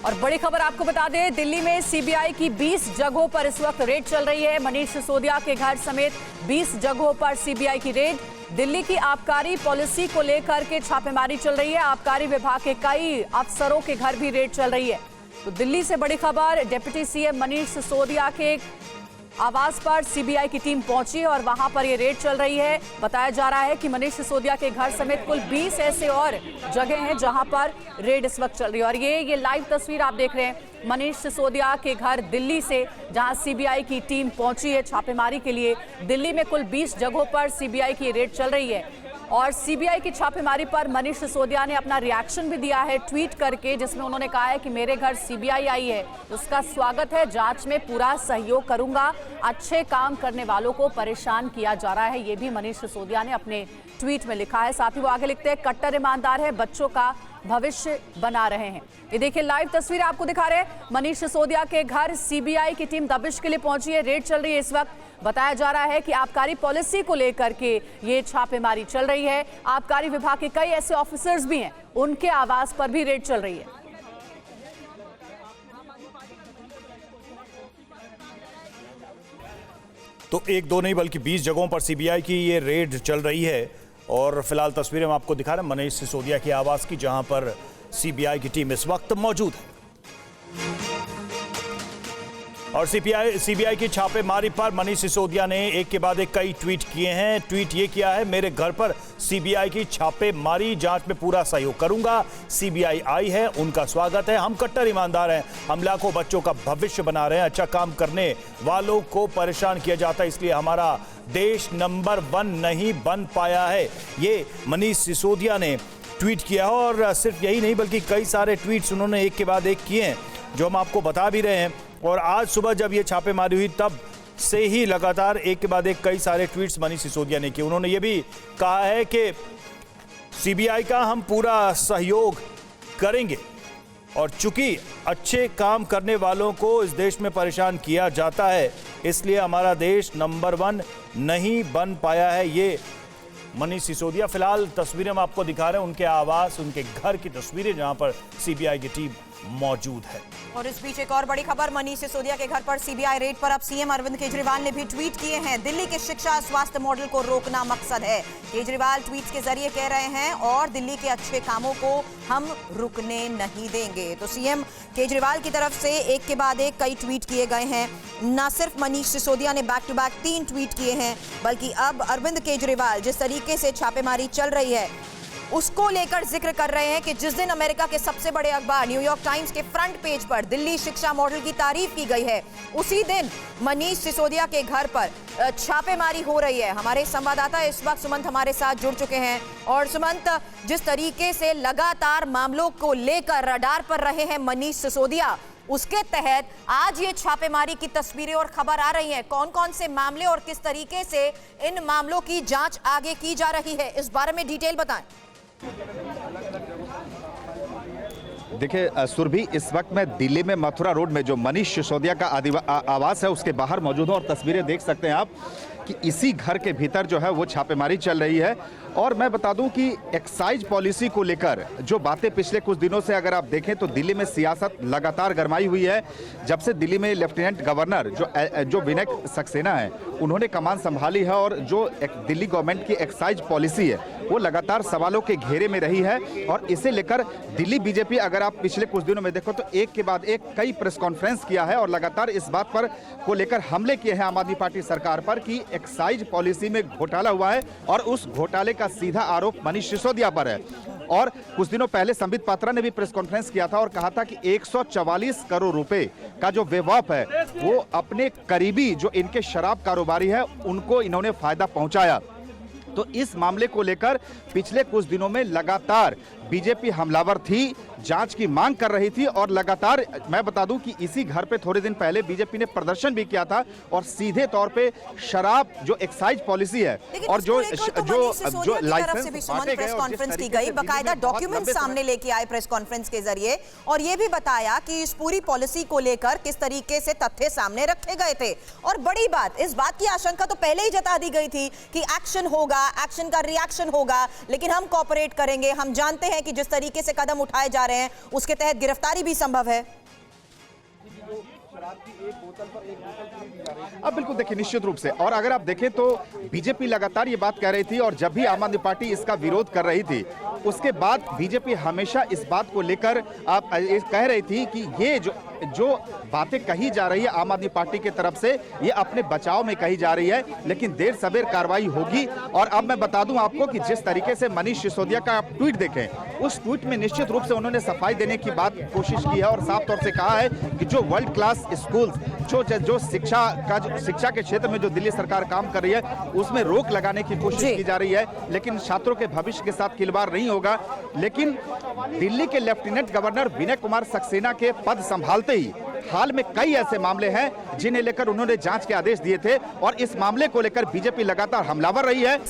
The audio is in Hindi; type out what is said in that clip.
और बड़ी खबर आपको बता दें, दिल्ली में सीबीआई की 20 जगहों पर इस वक्त रेड चल रही है। मनीष सिसोदिया के घर समेत 20 जगहों पर सीबीआई की रेड। दिल्ली की आबकारी पॉलिसी को लेकर के छापेमारी चल रही है। आबकारी विभाग के कई अफसरों के घर भी रेड चल रही है। तो दिल्ली से बड़ी खबर, डिप्टी सीएम मनीष सिसोदिया के आवास पर सीबीआई की टीम पहुंची और वहां पर ये रेड चल रही है। बताया जा रहा है कि मनीष सिसोदिया के घर समेत कुल 20 ऐसे और जगह हैं जहां पर रेड इस वक्त चल रही है। और ये लाइव तस्वीर आप देख रहे हैं मनीष सिसोदिया के घर दिल्ली से, जहां सीबीआई की टीम पहुंची है छापेमारी के लिए। दिल्ली में कुल 20 जगहों पर सीबीआई की रेड चल रही है और सीबीआई की छापेमारी पर मनीष सिसोदिया ने अपना रिएक्शन भी दिया है ट्वीट करके, जिसमें उन्होंने कहा है कि मेरे घर सीबीआई आई है, उसका स्वागत है, जांच में पूरा सहयोग करूंगा, अच्छे काम करने वालों को परेशान किया जा रहा है। ये भी मनीष सिसोदिया ने अपने ट्वीट में लिखा है। साथ ही वो आगे लिखते हैं, कट्टर ईमानदार है, बच्चों का भविष्य बना रहे हैं। ये देखिए लाइव तस्वीर आपको दिखा रहे हैं, मनीष सिसोदिया के घर सीबीआई की टीम दबिश के लिए पहुंची है। रेड चल रही है इस वक्त। बताया जा रहा है कि आबकारी पॉलिसी को लेकर के ये छापेमारी चल रही है। आबकारी विभाग के कई ऐसे ऑफिसर्स भी हैं, उनके आवास पर भी रेड चल रही है। तो एक दो नहीं बल्कि 20 जगहों पर सीबीआई की ये रेड चल रही है और फिलहाल तस्वीरें हम आपको दिखा रहे हैं मनीष सिसोदिया के आवास की, जहां पर सीबीआई की टीम इस वक्त मौजूद है। और सीबीआई की छापेमारी पर मनीष सिसोदिया ने एक के बाद एक कई ट्वीट किए हैं। ट्वीट ये किया है, मेरे घर पर सीबीआई की छापेमारी, जांच में पूरा सहयोग करूंगा, सीबीआई आई है, उनका स्वागत है, हम कट्टर ईमानदार हैं, हम लाखों बच्चों का भविष्य बना रहे हैं, अच्छा काम करने वालों को परेशान किया जाता है, इसलिए हमारा देश नंबर 1 नहीं बन पाया है। ये मनीष सिसोदिया ने ट्वीट किया है और सिर्फ यही नहीं बल्कि कई सारे ट्वीट्स उन्होंने एक के बाद एक किए हैं, जो हम आपको बता भी रहे हैं। और आज सुबह जब ये छापेमारी हुई तब से ही लगातार एक के बाद एक कई सारे ट्वीट्स मनीष सिसोदिया ने किए। उन्होंने ये भी कहा है कि सीबीआई का हम पूरा सहयोग करेंगे और चूंकि अच्छे काम करने वालों को इस देश में परेशान किया जाता है, इसलिए हमारा देश नंबर 1 नहीं बन पाया है। ये मनीष सिसोदिया, फिलहाल तस्वीरें हम आपको दिखा रहे हैं उनके आवास, उनके घर की तस्वीरें, जहां पर सीबीआई की टीम मौजूद है। और इस बीच एक और बड़ी खबर, मनीष सिसोदिया के घर पर सीबीआई रेड पर अब सीएम अरविंद केजरीवाल ने भी ट्वीट किए हैं। दिल्ली के शिक्षा स्वास्थ्य मॉडल को रोकना मकसद है, केजरीवाल ट्वीट्स के जरिए कह रहे हैं, और दिल्ली के अच्छे कामों को हम रुकने नहीं देंगे। तो सीएम केजरीवाल की तरफ से एक के बाद एक कई ट्वीट किए गए हैं। न सिर्फ मनीष सिसोदिया ने बैक टू बैक 3 ट्वीट किए हैं, बल्कि अब अरविंद केजरीवाल जिस तरीके से छापेमारी चल रही है उसको लेकर जिक्र कर रहे हैं कि जिस दिन अमेरिका के सबसे बड़े अखबार न्यूयॉर्क टाइम्स के फ्रंट पेज पर दिल्ली शिक्षा मॉडल की तारीफ की गई है, उसी दिन मनीष सिसोदिया के घर पर छापेमारी हो रही है। हमारे संवाददाता इस वक्त सुमंत हमारे साथ जुड़ चुके हैं। और सुमंत, जिस तरीके से लगातार मामलों को लेकर रडार पर रहे हैं मनीष सिसोदिया, उसके तहत आज ये छापेमारी की तस्वीरें और खबर आ रही हैं। कौन कौन से मामले और किस तरीके से इन मामलों की जांच आगे की जा रही है, इस बारे में डिटेल बताएं। देखिए सुरभि, इस वक्त मैं दिल्ली में मथुरा रोड में जो मनीष सिसोदिया का आवास है उसके बाहर मौजूद हूं और तस्वीरें देख सकते हैं आप कि इसी घर के भीतर जो है वो छापेमारी चल रही है। और मैं बता दूं कि एक्साइज पॉलिसी को लेकर जो बातें पिछले कुछ दिनों से अगर आप देखें तो दिल्ली में सियासत लगातार गरमाई हुई है। जब से दिल्ली में लेफ्टिनेंट गवर्नर जो विनय सक्सेना है उन्होंने कमान संभाली है, और जो दिल्ली गवर्नमेंट की एक्साइज पॉलिसी है वो लगातार सवालों के घेरे में रही है। और इसे लेकर दिल्ली बीजेपी, अगर आप पिछले कुछ दिनों में देखो तो एक के बाद एक कई प्रेस कॉन्फ्रेंस किया है और लगातार इस बात पर को लेकर हमले किए हैं आम आदमी पार्टी सरकार पर कि एक्साइज पॉलिसी में घोटाला हुआ है, और उस घोटाले का सीधा आरोप मनीष सिसोदिया पर है। और कुछ दिनों पहले संबित पात्रा ने भी प्रेस कॉन्फ्रेंस किया था और कहा था कि 144 करोड़ रुपए का जो बेवकूफ है वो अपने करीबी जो इनके शराब कारोबारी है उनको इन्होंने फायदा पहुंचाया। तो इस मामले को लेकर पिछले कुछ दिनों में लगातार बीजेपी हमलावर थी, जांच की मांग कर रही थी, और लगातार मैं बता दूं कि इसी घर पे थोड़े दिन पहले बीजेपी ने प्रदर्शन भी किया था और सीधे तौर पे शराब जो एक्साइज पॉलिसी है और जो लाइसेंस प्रेस कॉन्फ्रेंस की गई, बाकायदा डॉक्यूमेंट सामने लेके आए प्रेस कॉन्फ्रेंस के जरिए, और ये भी बताया कि इस पूरी पॉलिसी को लेकर किस तरीके से तथ्य सामने रखे गए थे। और बड़ी बात, इस बात की आशंका तो पहले ही जता दी गई थी कि एक्शन होगा, एक्शन का रिएक्शन होगा, लेकिन हम कोऑपरेट करेंगे, हम जानते हैं हैं कि जिस तरीके से कदम उठाए जा रहे हैं उसके तहत गिरफ्तारी भी संभव है? अब बिल्कुल देखिए, निश्चित रूप से। और अगर आप देखें तो बीजेपी लगातार ये बात कह रही थी, और जब भी आम आदमी पार्टी इसका विरोध कर रही थी उसके बाद बीजेपी हमेशा इस बात को लेकर आप कह रही थी कि ये जो बातें कही जा रही है आम आदमी पार्टी की तरफ से, ये अपने बचाव में कही जा रही है, लेकिन देर सवेर कार्रवाई होगी। और अब मैं बता दूं आपको कि जिस तरीके से मनीष सिसोदिया का आप ट्वीट देखें, उस ट्वीट में निश्चित रूप से उन्होंने सफाई देने की बात कोशिश की है और साफ तौर से कहा है कि जो वर्ल्ड क्लास स्कूल्स, जो शिक्षा के क्षेत्र में जो दिल्ली सरकार काम कर रही है उसमें रोक लगाने की कोशिश की जा रही है, लेकिन छात्रों के भविष्य के साथ खिलवाड़ नहीं होगा। लेकिन दिल्ली के लेफ्टिनेंट गवर्नर विनय कुमार सक्सेना के पद संभालते ही हाल में कई ऐसे मामले हैं जिन्हें लेकर उन्होंने जांच के आदेश दिए थे, और इस मामले को लेकर बीजेपी लगातार हमलावर रही है।